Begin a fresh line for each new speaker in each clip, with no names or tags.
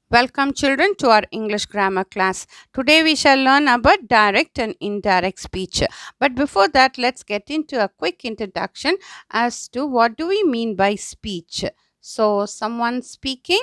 Welcome, children, to our English grammar class. Today we shall learn about direct and indirect speech. But before that, let's get into a quick introduction as to what do we mean by speech. So, someone speaking.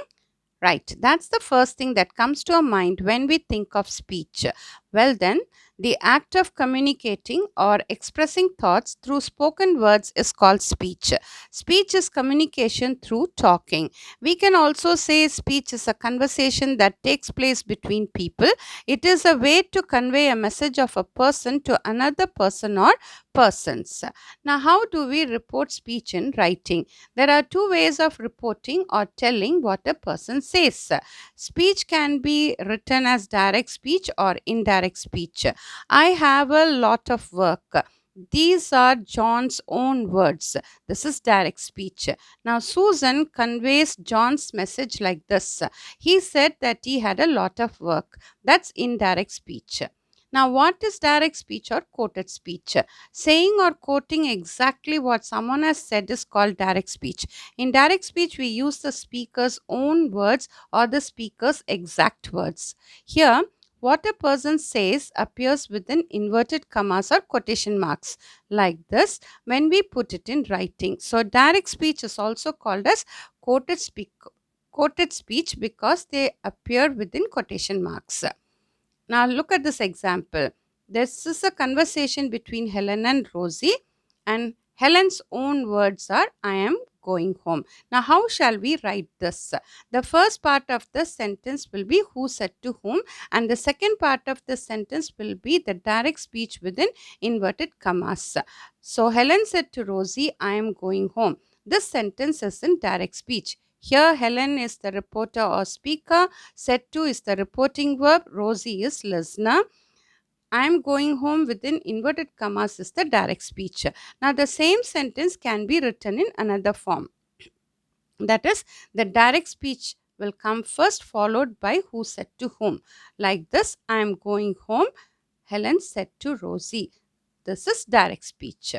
Right, that's the first thing that comes to our mind when we think of speech. Well, then, the act of communicating or expressing thoughts through spoken words is called speech. Speech is communication through talking. We can also say speech is a conversation that takes place between people. It is a way to convey a message of a person to another person or persons. Now, how do we report speech in writing? There are two ways of reporting or telling what a person says. Speech can be written as direct speech or indirect speech. I have a lot of work. These are John's own words. This is direct speech. Now, Susan conveys John's message like this. He said that he had a lot of work. That's indirect speech. Now, what is direct speech or quoted speech? Saying or quoting exactly what someone has said is called direct speech. In direct speech, we use the speaker's own words or the speaker's exact words. Here, what a person says appears within inverted commas or quotation marks like this when we put it in writing. So, direct speech is also called as quoted speech because they appear within quotation marks. Now, look at this example. This is a conversation between Helen and Rosie, and Helen's own words are, I am going home. Now, how shall we write this? The first part of the sentence will be who said to whom, and the second part of the sentence will be the direct speech within inverted commas. So, Helen said to Rosie, I am going home. This sentence is in direct speech. Here, Helen is the reporter or speaker. Said to is the reporting verb. Rosie is listener. I am going home within inverted commas is the direct speech. Now, the same sentence can be written in another form. That is, the direct speech will come first, followed by who said to whom. Like this, I am going home. Helen said to Rosie. This is direct speech.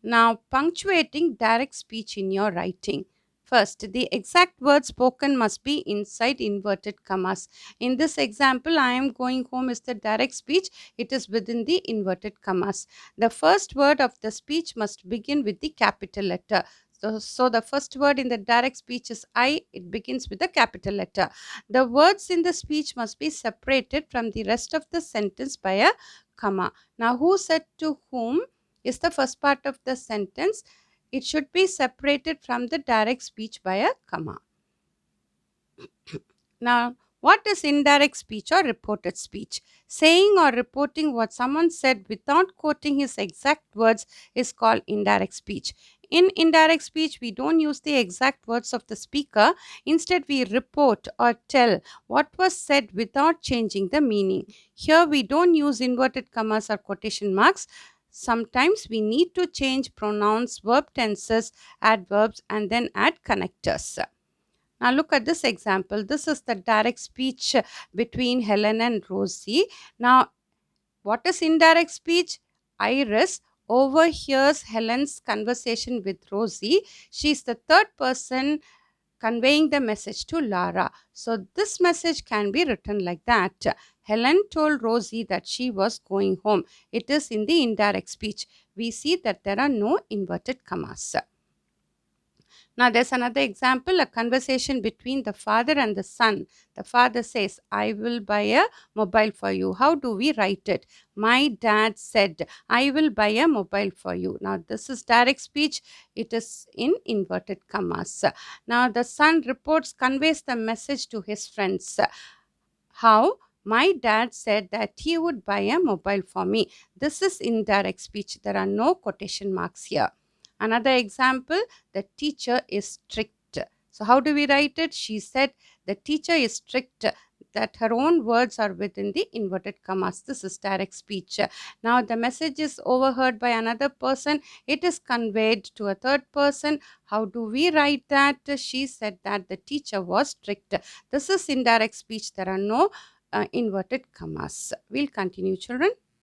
Now, punctuating direct speech in your writing. First, the exact word spoken must be inside inverted commas. In this example, I am going home is the direct speech. It is within the inverted commas. The first word of the speech must begin with the capital letter. So the first word in the direct speech is I. It begins with a capital letter. The words in the speech must be separated from the rest of the sentence by a comma. Now, who said to whom is the first part of the sentence. It should be separated from the direct speech by a comma. Now, what is indirect speech or reported speech? Saying or reporting what someone said without quoting his exact words is called indirect speech. In indirect speech, we don't use the exact words of the speaker. Instead, we report or tell what was said without changing the meaning. Here, we don't use inverted commas or quotation marks. Sometimes we need to change pronouns, verb tenses, adverbs, and then add connectors. Now, look at this example. This is the direct speech between Helen and Rosie. Now, what is indirect speech? Iris overhears Helen's conversation with Rosie. She is the third person conveying the message to Lara. So, this message can be written like that. Helen told Rosie that she was going home. It is in the indirect speech. We see that there are no inverted commas. Now, there's another example, a conversation between the father and the son. The father says, I will buy a mobile for you. How do we write it? My dad said, I will buy a mobile for you. Now, this is direct speech. It is in inverted commas. Now, the son reports, conveys the message to his friends. How? My dad said that he would buy a mobile for me. This is indirect speech. There are no quotation marks here. Another example, the teacher is strict. So, how do we write it? She said the teacher is strict, that her own words are within the inverted commas. This is direct speech. Now, the message is overheard by another person. It is conveyed to a third person. How do we write that? She said that the teacher was strict. This is indirect speech. There are no inverted commas. We'll continue, children.